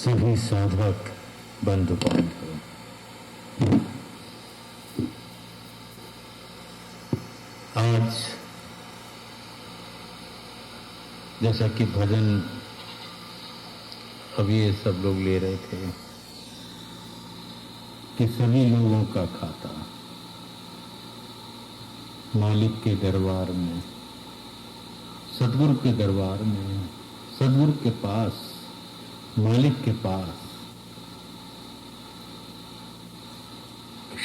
सभी साधक बंधु बांधव, आज जैसा कि भजन अभी ये सब लोग ले रहे थे कि सभी लोगों का खाता मालिक के दरबार में, सदगुरु के दरबार में, सदगुरु के पास, मालिक के पास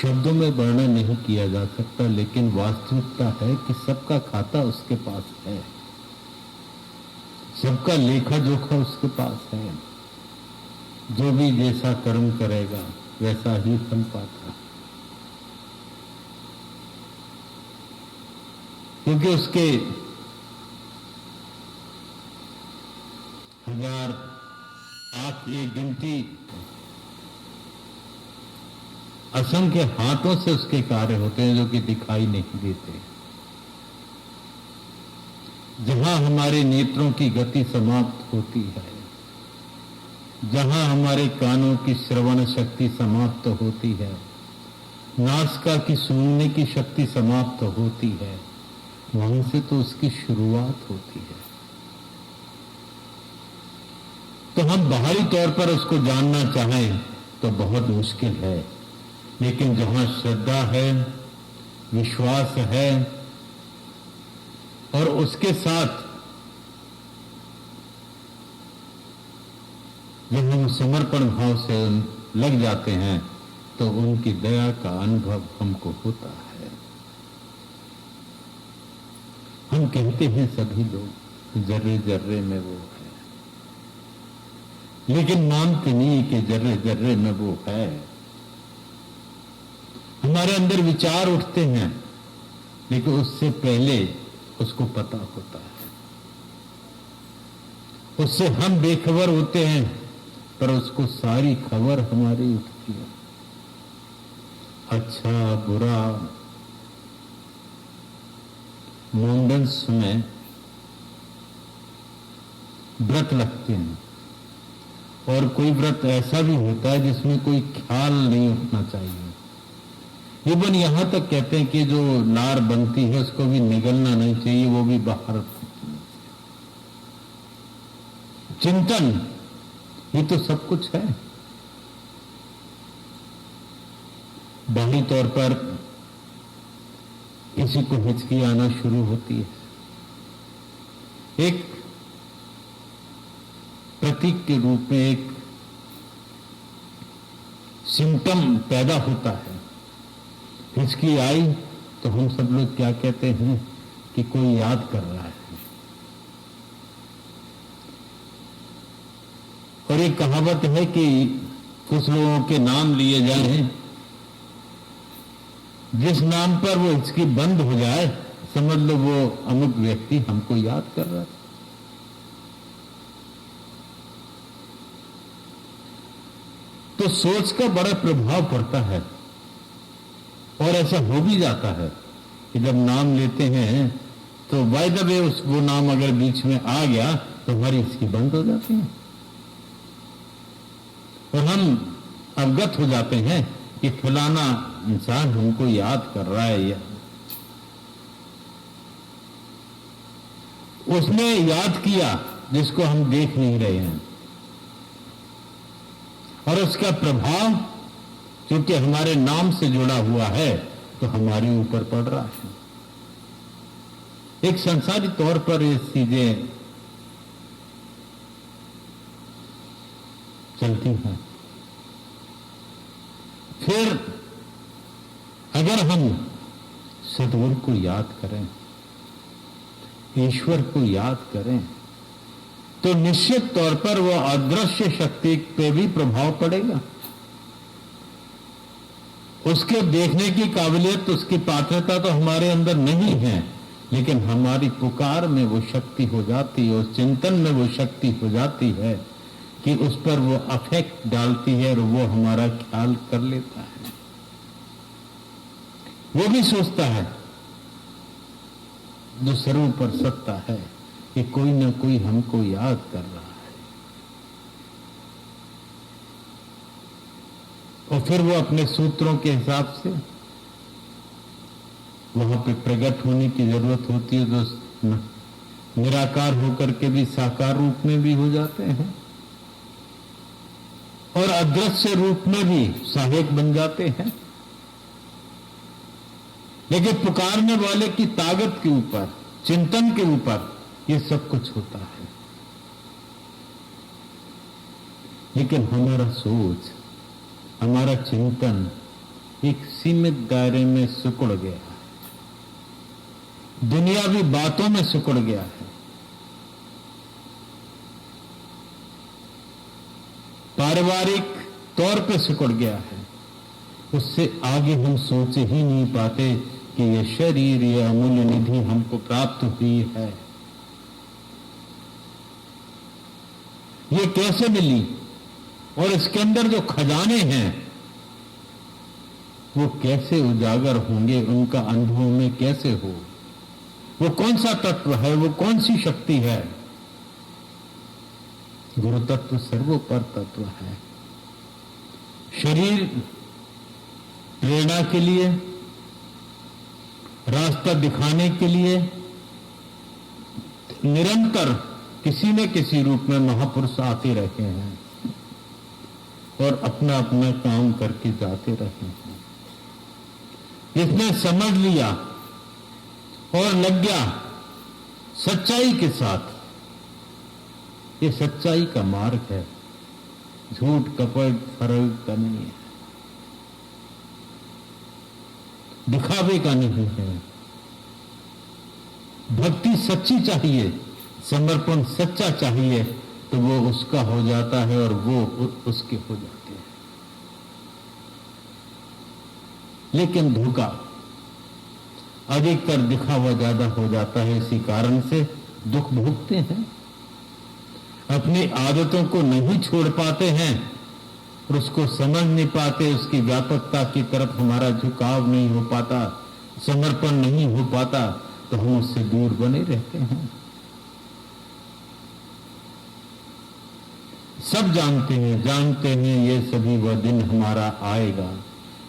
शब्दों में वर्णन नहीं किया जा सकता, लेकिन वास्तविकता है कि सबका खाता उसके पास है, सबका लेखा जोखा उसके पास है। जो भी जैसा कर्म करेगा वैसा ही फल पाता, क्योंकि उसके हजार आंख की गिनती, असंख्य हाथों से उसके कार्य होते हैं जो कि दिखाई नहीं देते। जहां हमारे नेत्रों की गति समाप्त होती है, जहां हमारे कानों की श्रवण शक्ति समाप्त होती है, नासिका की सूंघने की शक्ति समाप्त होती है, वहां से तो उसकी शुरुआत होती है। तो हम बाहरी तौर पर उसको जानना चाहें तो बहुत मुश्किल है, लेकिन जहां श्रद्धा है, विश्वास है और उसके साथ जब हम समर्पण भाव से लग जाते हैं तो उनकी दया का अनुभव हमको होता है। हम कहते हैं सभी लोग जर्रे जर्रे में वो है, लेकिन मानते नहीं कि जर्रे जर्रे में वो है। हमारे अंदर विचार उठते हैं, लेकिन उससे पहले उसको पता होता है। उससे हम बेखबर होते हैं, पर उसको सारी खबर हमारी उठती है। अच्छा बुरा मुंडन में व्रत लगते हैं, और कोई व्रत ऐसा भी होता है जिसमें कोई ख्याल नहीं उठना चाहिए। इवन यहां तक कहते हैं कि जो नार बनती है उसको भी निगलना नहीं चाहिए, वो भी बाहर। चिंतन ये तो सब कुछ है। बाहरी तौर पर किसी को हिचकी आना शुरू होती है, एक प्रतीक के रूप में एक सिम्टम पैदा होता है। हिचकी आई तो हम सब लोग क्या कहते हैं कि कोई याद कर रहा है। और एक कहावत है कि कुछ लोगों के नाम लिए जाए, जिस नाम पर वो हिचकी बंद हो जाए समझ लो वो अमुक व्यक्ति हमको याद कर रहा है। तो सोच का बड़ा प्रभाव पड़ता है, और ऐसा हो भी जाता है कि जब नाम लेते हैं तो बाय द वे वो नाम अगर बीच में आ गया तो हमारी इसकी बंद हो जाती है, और हम अवगत हो जाते हैं कि फलाना इंसान हमको याद कर रहा है। या उसने याद किया जिसको हम देख नहीं रहे हैं, और उसका प्रभाव क्योंकि हमारे नाम से जुड़ा हुआ है तो हमारे ऊपर पड़ रहा है। एक संसारी तौर पर ये चीजें चलती हैं। फिर अगर हम सदगुरु को याद करें, ईश्वर को याद करें, तो निश्चित तौर पर वह अदृश्य शक्ति पे भी प्रभाव पड़ेगा। उसके देखने की काबिलियत, उसकी पात्रता तो हमारे अंदर नहीं है, लेकिन हमारी पुकार में वो शक्ति हो जाती है, उस चिंतन में वो शक्ति हो जाती है कि उस पर वो अफेक्ट डालती है और वो हमारा ख्याल कर लेता है। वो भी सोचता है, जो सर्व पर सत्ता है, कि कोई ना कोई हमको याद कर रहा है। और फिर वो अपने सूत्रों के हिसाब से वहां पे प्रकट होने की जरूरत होती है, जो निराकार होकर के भी साकार रूप में भी हो जाते हैं और अदृश्य रूप में भी सहायक बन जाते हैं। लेकिन पुकारने वाले की ताकत के ऊपर, चिंतन के ऊपर ये सब कुछ होता है। लेकिन हमारा सोच, हमारा चिंतन एक सीमित दायरे में सिकुड़ गया है, दुनियावी बातों में सिकुड़ गया है। पारिवारिक तौर पे सिकुड़ गया है। उससे आगे हम सोच ही नहीं पाते कि यह शरीर, यह अमूल्य निधि हमको प्राप्त हुई है, ये कैसे मिली और इसके अंदर जो खजाने हैं वो कैसे उजागर होंगे, उनका अनुभव में कैसे हो, वो कौन सा तत्व है, वो कौन सी शक्ति है। गुरु तत्व सर्वोपर तत्व है। शरीर प्रेरणा के लिए, रास्ता दिखाने के लिए निरंतर किसी न किसी रूप में महापुरुष आते रहे हैं और अपना अपना काम करके जाते रहे हैं। जिसने समझ लिया और लग गया सच्चाई के साथ, ये सच्चाई का मार्ग है, झूठ कपट फर्ज का नहीं है, दिखावे का नहीं है। भक्ति सच्ची चाहिए, समर्पण सच्चा चाहिए, तो वो उसका हो जाता है और वो उसके हो जाते हैं। लेकिन धोखा, अधिकतर दिखावा ज्यादा हो जाता है, इसी कारण से दुख भोगते हैं, अपनी आदतों को नहीं छोड़ पाते हैं और उसको समझ नहीं पाते, उसकी व्यापकता की तरफ हमारा झुकाव नहीं हो पाता, समर्पण नहीं हो पाता, तो हम उससे दूर बने रहते हैं। सब जानते हैं ये सभी वह दिन हमारा आएगा,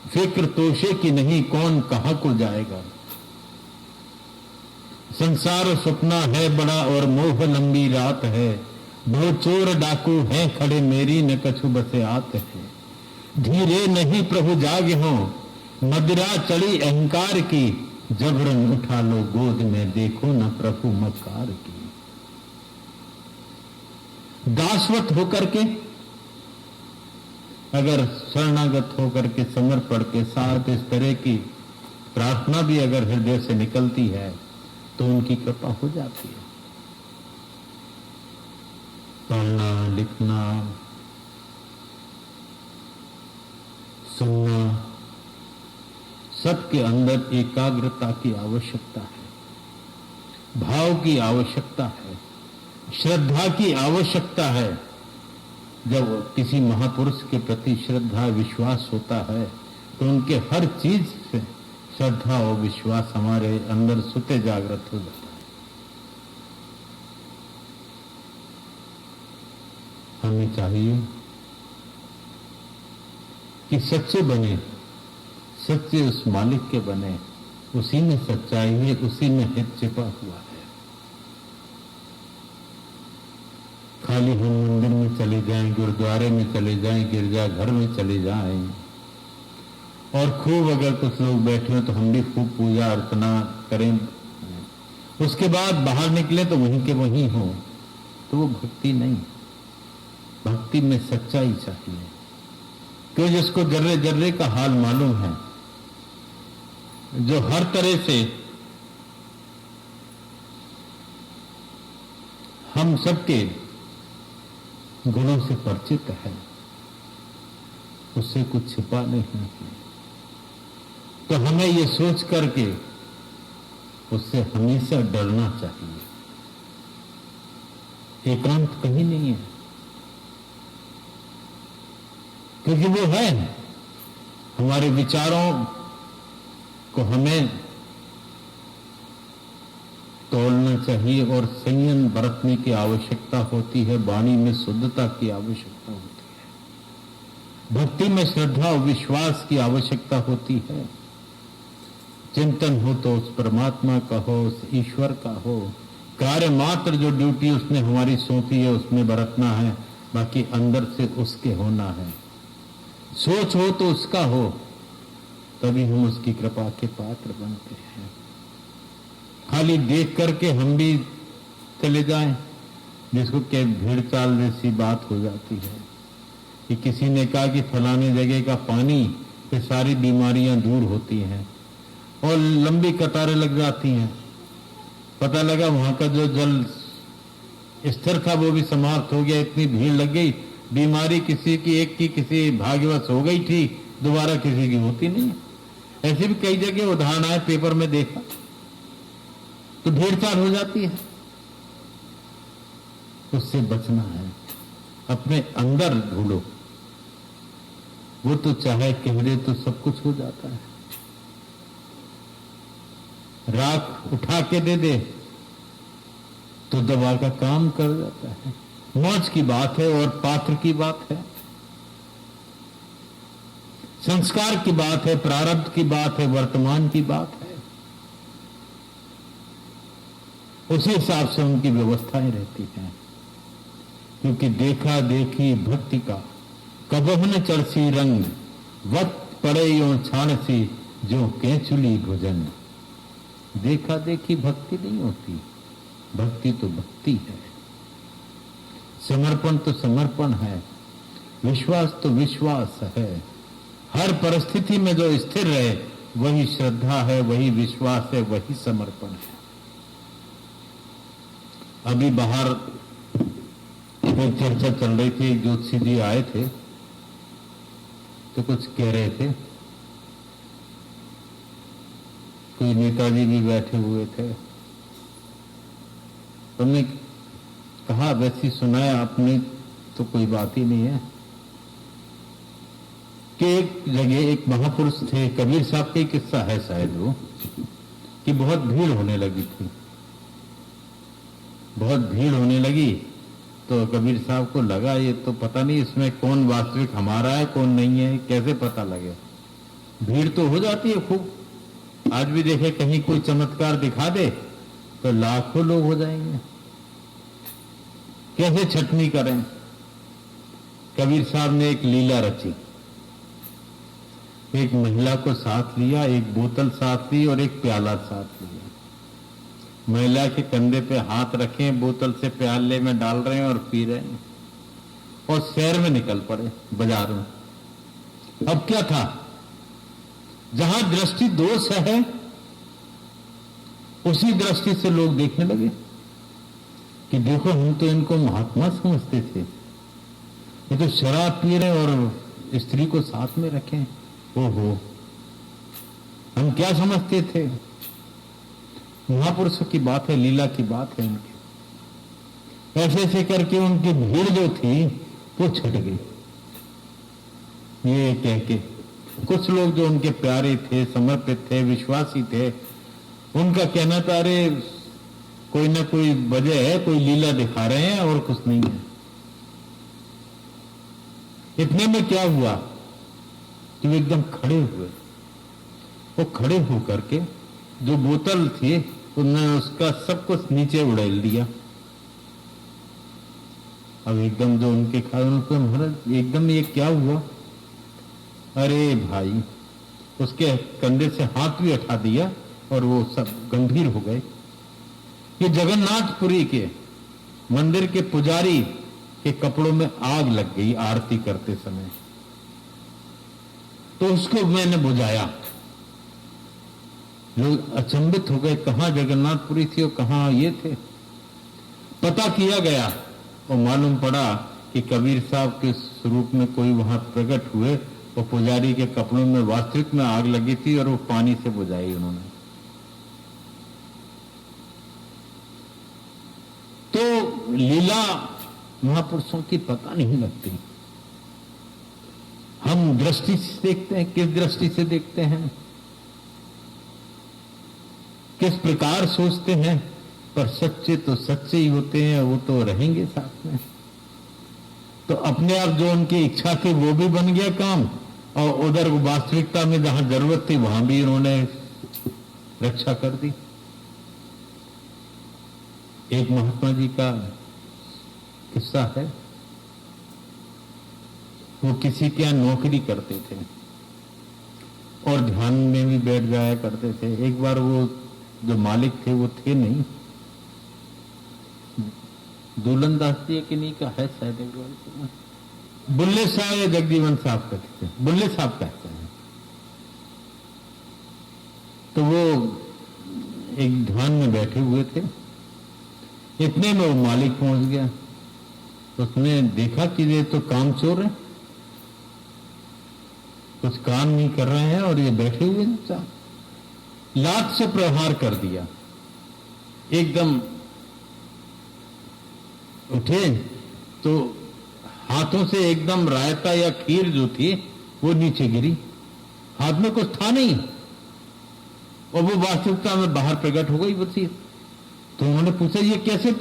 फिक्र तोशे की नहीं, कौन कहां को जाएगा। संसार सपना है बड़ा और मोह लंबी रात है, दो चोर डाकू हैं खड़े मेरी न कछु बसे आत है। धीरे नहीं प्रभु जागे हो, मदिरा चढ़ी अहंकार की, जबरन उठा लो गोद में देखो न प्रभु मकार की। दासवत होकर के, अगर शरणागत होकर के, समर्पण के साथ इस तरह की प्रार्थना भी अगर हृदय से निकलती है तो उनकी कृपा हो जाती है। पढ़ना, लिखना, सुनना, सबके अंदर एकाग्रता की आवश्यकता है, भाव की आवश्यकता है, श्रद्धा की आवश्यकता है। जब किसी महापुरुष के प्रति श्रद्धा विश्वास होता है तो उनके हर चीज से श्रद्धा और विश्वास हमारे अंदर सुते जागृत हो जाता है। हमें चाहिए कि सच्चे बने, सच्चे उस मालिक के बने, उसी में सच्चाई है, उसी में हित छिपा हुआ है। खाली हम मंदिर में चले जाएं, गुरुद्वारे में चले जाएं, गिरजाघर में चले जाएं और खूब अगर कुछ लोग बैठे हो तो हम भी खूब पूजा अर्चना करें, उसके बाद बाहर निकले तो वहीं के वहीं हो, तो वो भक्ति नहीं। भक्ति में सच्चाई चाहिए। क्यों? जिसको जर्रे जर्रे का हाल मालूम है, जो हर तरह से हम सबके गुणों से परिचित है, उससे कुछ छिपा नहीं है, तो हमें ये सोच करके उससे हमेशा डरना चाहिए। एकांत कहीं नहीं है, क्योंकि वो है, हमारे विचारों को हमें तोड़ना चाहिए और संयम बरतने की आवश्यकता होती है, वाणी में शुद्धता की आवश्यकता होती भक्ति में श्रद्धा और विश्वास की आवश्यकता होती है। चिंतन हो तो उस परमात्मा का हो, उस ईश्वर का हो। कार्य मात्र जो ड्यूटी उसने हमारी सौंपी है उसमें बरतना है, बाकी अंदर से उसके होना है। सोच हो तो उसका हो, तभी हम उसकी कृपा के पात्र बनते हैं। खाली देख करके हम भी चले जाएं, जिसको क्या भीड़ चाल जैसी बात हो जाती है कि किसी ने कहा कि फलाने जगह का पानी से सारी बीमारियां दूर होती हैं, और लंबी कतारें लग जाती हैं। पता लगा वहां का जो जल स्थिर था वो भी समाप्त हो गया, इतनी भीड़ लग गई, बीमारी किसी की एक की किसी भाग्यवश हो गई थी, दोबारा किसी की होती नहीं। ऐसे भी कई जगह उदाहरण आए, पेपर में देखा, तो भीड़ चाल हो जाती है। उससे बचना है, अपने अंदर ढूंढो। वो तो चाहे कह दे तो सब कुछ हो जाता है। राख उठा के दे दे तो दवा का काम कर जाता है। मौज की बात है और पात्र की बात है, संस्कार की बात है, प्रारब्ध की बात है, वर्तमान की बात है। उसी हिसाब से उनकी व्यवस्थाएं रहती हैं, क्योंकि देखा देखी भक्ति का कबहु न चढ़सी रंग, वक्त पड़े यो छानसी जो केचुली भुजन। देखा देखी भक्ति नहीं होती, भक्ति तो भक्ति है, समर्पण तो समर्पण है, विश्वास तो विश्वास है। हर परिस्थिति में जो स्थिर रहे वही श्रद्धा है, वही विश्वास है, वही समर्पण है। अभी बाहर कोई चर्चा चल रही थी, ज्योतिषी जी आए थे तो कुछ कह रहे थे, कोई नेताजी भी बैठे हुए थे। हमने कहा वैसी सुनाया आपने तो कोई बात ही नहीं है कि एक जगह एक महापुरुष थे, कबीर साहब का किस्सा है शायद वो, कि बहुत भीड़ होने लगी थी। बहुत भीड़ होने लगी तो कबीर साहब को लगा ये तो पता नहीं इसमें कौन वास्तविक हमारा है कौन नहीं है, कैसे पता लगे। भीड़ तो हो जाती है खूब, आज भी देखे कहीं कोई चमत्कार दिखा दे तो लाखों लोग हो जाएंगे, कैसे छटनी करें। कबीर साहब ने एक लीला रची, एक महिला को साथ लिया, एक बोतल साथ ली और एक प्याला साथ लिया। महिला के कंधे पे हाथ रखे, बोतल से प्याले में डाल रहे हैं और पी रहे हैं, और शहर में निकल पड़े, बाजार में। अब क्या था, जहां दृष्टि दोष है उसी दृष्टि से लोग देखने लगे कि देखो हम तो इनको महात्मा समझते थे, ये तो शराब पी रहे और स्त्री को साथ में रखें, ओहो हम क्या समझते थे। महापुरुषों की बात है, लीला की बात है इनकी। ऐसे ऐसे करके उनकी भीड़ जो थी वो छट गई। ये कह के कुछ लोग जो उनके प्यारे थे, समर्पित थे, विश्वासी थे, उनका कहना था अरे कोई ना कोई वजह है, कोई लीला दिखा रहे हैं और कुछ नहीं है। इतने में क्या हुआ कि वो एकदम खड़े हुए। वो खड़े होकर के जो बोतल थी उन्होंने उसका सब कुछ नीचे उड़ेल दिया। अब एकदम जो उनके खाए उनको महाराज एकदम ये क्या हुआ, अरे भाई उसके कंधे से हाथ भी उठा दिया और वो सब गंभीर हो गए। ये जगन्नाथपुरी के मंदिर के पुजारी के कपड़ों में आग लग गई आरती करते समय, तो उसको मैंने बुझाया। लोग अचंभित हो गए, कहां जगन्नाथपुरी थी और कहां ये थे। पता किया गया और मालूम पड़ा कि कबीर साहब के स्वरूप में कोई वहां प्रकट हुए और पुजारी के कपड़ों में वास्तविक में आग लगी थी और वो पानी से बुझाई उन्होंने। तो लीला महापुरुषों की पता नहीं लगती। हम दृष्टि से देखते हैं, किस दृष्टि से देखते हैं, किस प्रकार सोचते हैं, पर सच्चे तो सच्चे ही होते हैं, वो तो रहेंगे साथ में। तो अपने आप जो उनकी इच्छा थी वो भी बन गया काम, और उधर वास्तविकता में जहां जरूरत थी वहां भी उन्होंने रक्षा कर दी। एक महात्मा जी का किस्सा है। वो किसी के यहां नौकरी करते थे और ध्यान में भी बैठ जाया करते थे। एक बार वो जो मालिक थे वो थे नहीं, दुल्हन दास जी की नहीं का है शायद, एक बार बुल्ले साहब या जगजीवन साहब कहते थे, बुल्ले साहब कहते हैं। तो वो एक ध्यान में बैठे हुए थे, इतने में वो मालिक पहुंच गया। तो उसने देखा कि ये तो काम चोर है, कुछ काम नहीं कर रहे हैं और ये बैठे हुए हैं। लात से प्रहार कर दिया, एकदम उठे तो हाथों से एकदम रायता या खीर जो थी वो नीचे गिरी, हाथ में कुछ था नहीं और वो वास्तविकता में बाहर प्रकट हो गई वो चीज। तो उन्होंने पूछा ये कैसे?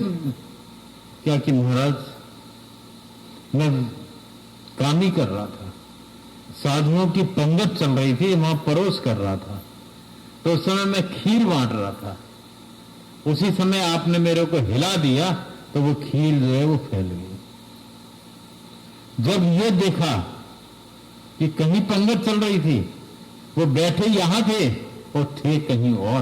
क्या कि महाराज मैं काम ही कर रहा था, साधुओं की पंगत चल रही थी, वहां परोस कर रहा था, तो उस समय मैं खीर बांट रहा था, उसी समय आपने मेरे को हिला दिया तो वो खीर जो है वो फैल गई। जब ये देखा कि कहीं पंगत चल रही थी, वो बैठे यहां थे और थे कहीं और,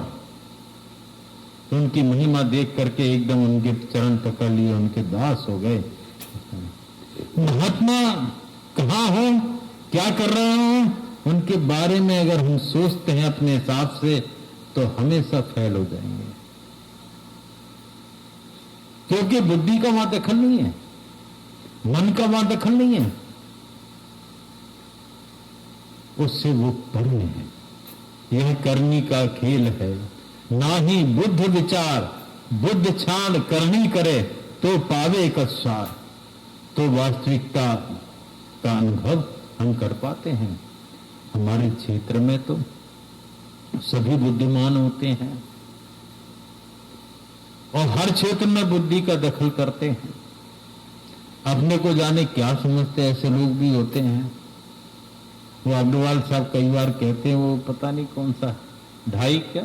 तो उनकी महिमा देख करके एकदम उनके चरण पकड़ लिए, उनके दास हो गए। महात्मा कहाँ हो, क्या कर रहे हो, उनके बारे में अगर हम सोचते हैं अपने हिसाब से तो हमेशा फेल हो जाएंगे, क्योंकि बुद्धि का वहां दखल नहीं है, मन का वहां दखल नहीं है, उससे वो परे है। यह करनी का खेल है, ना ही बुद्ध विचार बुद्ध छान करनी करे तो पावे कसार। तो वास्तविकता का अनुभव हम कर पाते हैं। हमारे क्षेत्र में तो सभी बुद्धिमान होते हैं और हर क्षेत्र में बुद्धि का दखल करते हैं। अपने को जाने क्या समझते ऐसे लोग भी होते हैं। वो अग्रवाल साहब कई बार कहते हैं, वो पता नहीं कौन सा 2.5 क्या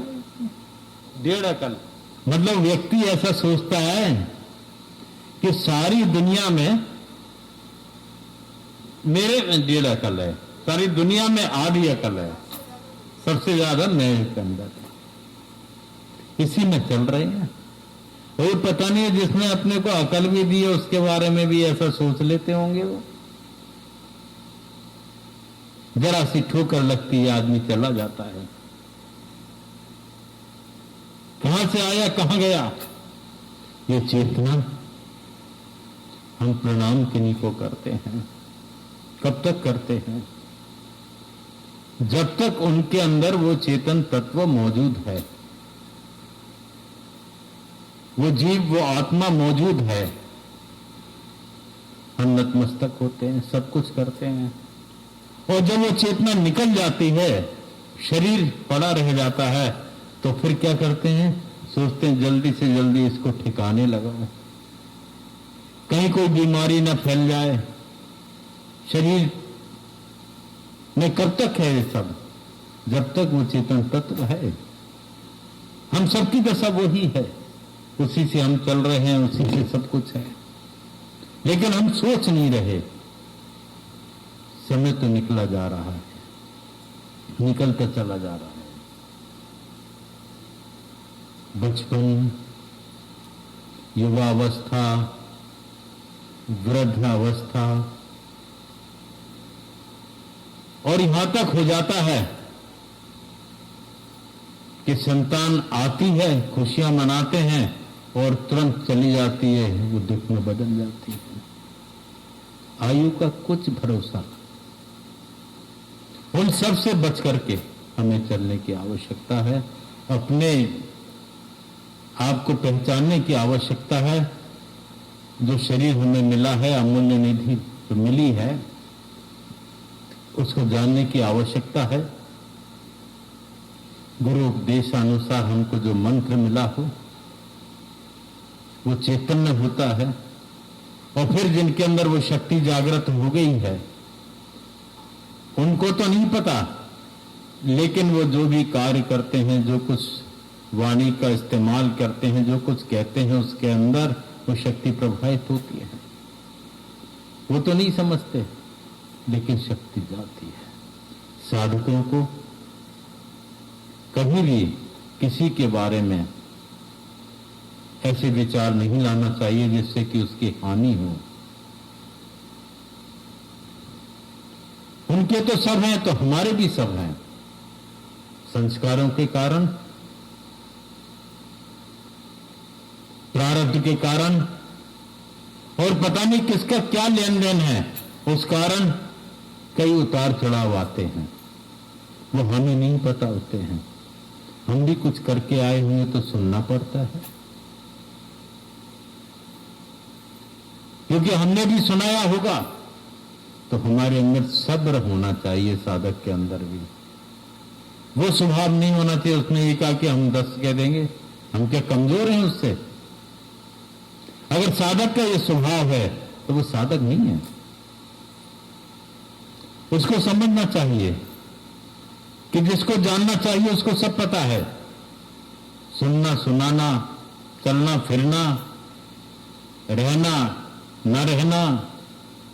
1.5 अकल, मतलब व्यक्ति ऐसा सोचता है कि सारी दुनिया में मेरे में 1.5 अकल है, सारी दुनिया में आधी अकल है, सबसे ज्यादा मेरे के अंदर, इसी में चल रहे हैं। और पता नहीं जिसने अपने को अकल भी दी है उसके बारे में भी ऐसा सोच लेते होंगे। वो जरा सी ठोकर लगती है आदमी चला जाता है, कहां से आया कहां गया। ये चेतना हम प्रणाम किन्हीं को करते हैं, कब तक करते हैं? जब तक उनके अंदर वो चेतन तत्व मौजूद है, वो जीव वो आत्मा मौजूद है, हम नतमस्तक होते हैं, सब कुछ करते हैं। और जब वो चेतना निकल जाती है, शरीर पड़ा रह जाता है, तो फिर क्या करते हैं? सोचते हैं जल्दी से जल्दी इसको ठिकाने लगाओ, कहीं कोई बीमारी ना फैल जाए। शरीर में कब तक है ये सब? जब तक वो चेतन तत्व है। हम सबकी दशा वही है, उसी से हम चल रहे हैं, उसी से सब कुछ है, लेकिन हम सोच नहीं रहे। समय तो निकला जा रहा है, निकलता चला जा रहा है। बचपन, युवावस्था, वृद्धावस्था, और यहां तक हो जाता है कि संतान आती है, खुशियां मनाते हैं और तुरंत चली जाती है, वो दुख में बदल जाती है। आयु का कुछ भरोसा। उन सब से बच करके हमें चलने की आवश्यकता है, अपने आप को पहचानने की आवश्यकता है। जो शरीर हमें मिला है, अमूल्य निधि जो मिली है, उसको जानने की आवश्यकता है। गुरु उपदेशानुसार हमको जो मंत्र मिला हो वो चैतन्य होता है, और फिर जिनके अंदर वो शक्ति जागृत हो गई है, उनको तो नहीं पता, लेकिन वो जो भी कार्य करते हैं, जो कुछ वाणी का इस्तेमाल करते हैं, जो कुछ कहते हैं, उसके अंदर वो शक्ति प्रभावित होती है। वो तो नहीं समझते, लेकिन शक्ति जाती है। साधकों को कभी भी किसी के बारे में ऐसे विचार नहीं लाना चाहिए जिससे कि उसकी हानि हो। उनके तो सब हैं, तो हमारे भी सब हैं। संस्कारों के कारण, प्रारब्ध के कारण, और पता नहीं किसका क्या लेन देन है, उस कारण कई उतार चढ़ाव आते हैं। वो हमें नहीं पता होते हैं। हम भी कुछ करके आए हुए तो सुनना पड़ता है, क्योंकि हमने भी सुनाया होगा। तो हमारे अंदर सब्र होना चाहिए, साधक के अंदर भी। वो स्वभाव नहीं होना चाहिए उसने ये कहा कि हम 10 कह देंगे, हम क्या कमजोर हैं उससे। अगर साधक का ये स्वभाव है तो वो साधक नहीं है। उसको समझना चाहिए कि जिसको जानना चाहिए उसको सब पता है। सुनना, सुनाना, चलना फिरना, रहना न रहना,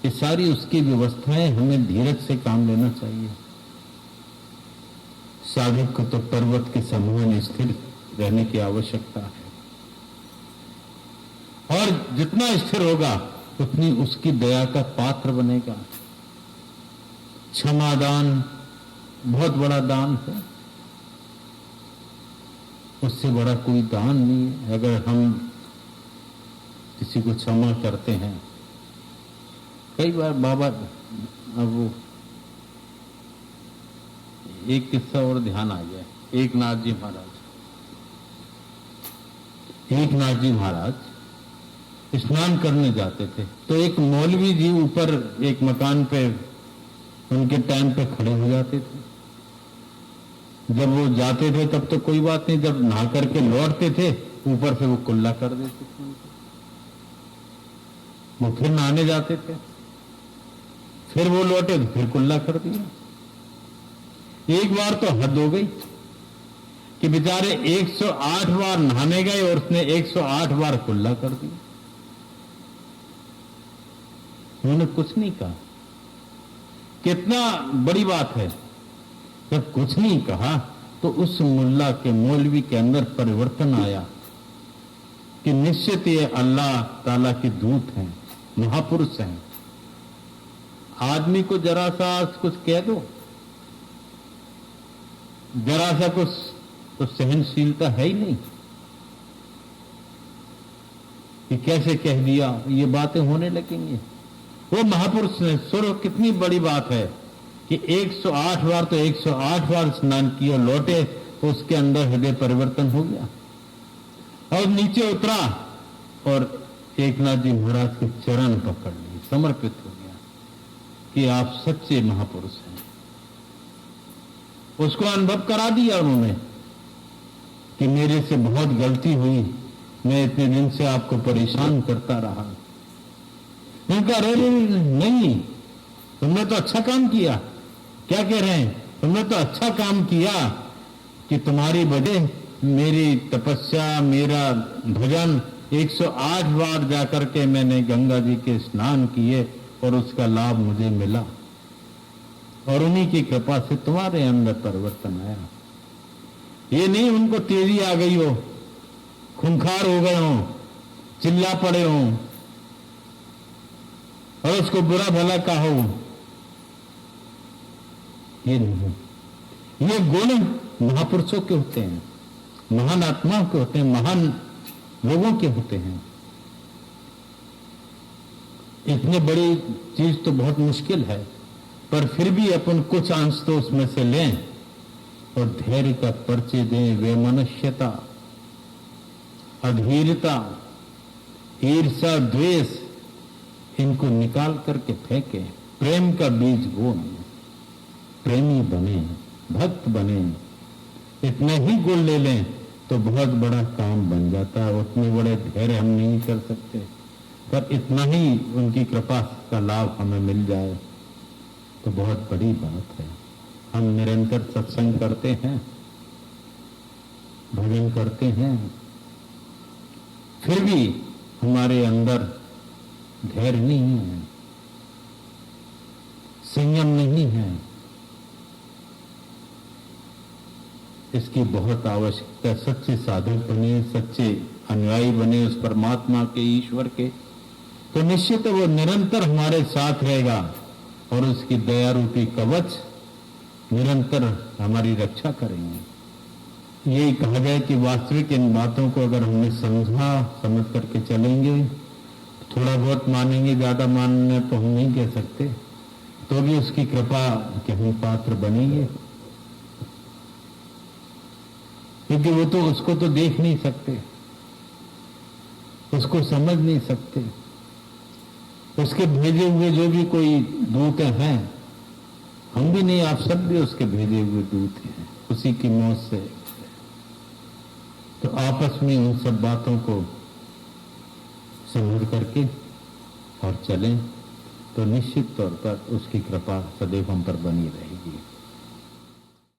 ये सारी उसकी व्यवस्थाएं, हमें धीरज से काम लेना चाहिए। साधक को तो पर्वत के समान स्थिर रहने की आवश्यकता है, और जितना स्थिर होगा उतनी उसकी दया का पात्र बनेगा। क्षमादान बहुत बड़ा दान है, उससे बड़ा कोई दान नहीं है। अगर हम किसी को क्षमा करते हैं, कई बार बाबा, अब वो एक किस्सा और ध्यान आ गया। एक नाथ जी महाराज स्नान करने जाते थे, तो एक मौलवी जी ऊपर एक मकान पे उनके टाइम पे खड़े हो जाते थे। जब वो जाते थे तब तो कोई बात नहीं, जब नहा करके लौटते थे ऊपर से वो कुल्ला कर देते थे उनको। वो फिर नहाने जाते थे, फिर वो लौटे तो फिर कुल्ला कर दिया। एक बार तो हद हो गई कि बेचारे 108 बार नहाने गए और उसने 108 बार कुल्ला कर दिया। उन्होंने कुछ नहीं कहा। कितना बड़ी बात है। जब कुछ नहीं कहा तो उस मुल्ला के, मौलवी के अंदर परिवर्तन आया कि निश्चित ये अल्लाह ताला के दूत हैं, महापुरुष हैं। आदमी को जरा सा कुछ कह दो, जरा सा कुछ तो सहनशीलता है ही नहीं कि कैसे कह दिया, ये बातें होने लगेंगी। वो महापुरुष ने, सुनो कितनी बड़ी बात है कि 108 बार तो 108 बार स्नान किया, लौटे तो उसके अंदर हृदय परिवर्तन हो गया और नीचे उतरा और एकनाथ जी महाराज के चरण पकड़ लिए, समर्पित हो गया कि आप सच्चे महापुरुष हैं। उसको अनुभव करा दिया उन्होंने कि मेरे से बहुत गलती हुई, मैं इतने दिन से आपको परेशान करता रहा। उनका अरे नहीं, तुमने तो अच्छा काम किया। क्या कह रहे हैं? तुमने तो अच्छा काम किया कि तुम्हारी वजह मेरी तपस्या, मेरा भजन 108 बार जाकर के मैंने गंगा जी के स्नान किए और उसका लाभ मुझे मिला, और उन्हीं की कृपा से तुम्हारे अंदर परिवर्तन आया। ये नहीं उनको तेजी आ गई हो, खूंखार हो गए हो, चिल्ला पड़े हो और उसको बुरा भला कहो, ये नहीं। ये गुण महापुरुषों के होते हैं, महान आत्माओं के होते हैं, महान लोगों के होते हैं। इतनी बड़ी चीज तो बहुत मुश्किल है, पर फिर भी अपन कुछ अंश तो उसमें से लें और धैर्य का परिचय दें। वैमनस्यता, अधीरता, ईर्ष्या, द्वेष, इनको निकाल करके फेंके। प्रेम का बीज बोएं, प्रेमी बने, भक्त बने। इतने ही गुण ले लें तो बहुत बड़ा काम बन जाता है। उतने बड़े धैर्य हम नहीं कर सकते, पर इतना ही उनकी कृपा का लाभ हमें मिल जाए तो बहुत बड़ी बात है। हम निरंतर सत्संग करते हैं, भजन करते हैं, फिर भी हमारे अंदर धैर्य नहीं है, संयम नहीं है। इसकी बहुत आवश्यकता है। सच्चे साधक बने, सच्चे अनुयायी बने उस परमात्मा के, ईश्वर के, तो निश्चित वो निरंतर हमारे साथ रहेगा और उसकी दया रूपी कवच निरंतर हमारी रक्षा करेंगे। यही कहा जाए कि वास्तविक इन बातों को अगर हमने समझ करके चलेंगे, थोड़ा बहुत मानेंगे, ज्यादा मानने तो हम नहीं कह सकते, तो भी उसकी कृपा के हम पात्र बनेंगे, क्योंकि वो तो उसको तो देख नहीं सकते, उसको समझ नहीं सकते। उसके भेजे हुए जो भी कोई दूत हैं, हम भी नहीं, आप सब भी उसके भेजे हुए दूत हैं, उसी की मौत से। तो आपस में उन सब बातों को समझ करके और चलें तो निश्चित तौर पर उसकी कृपा सदैव हम पर बनी रहेगी।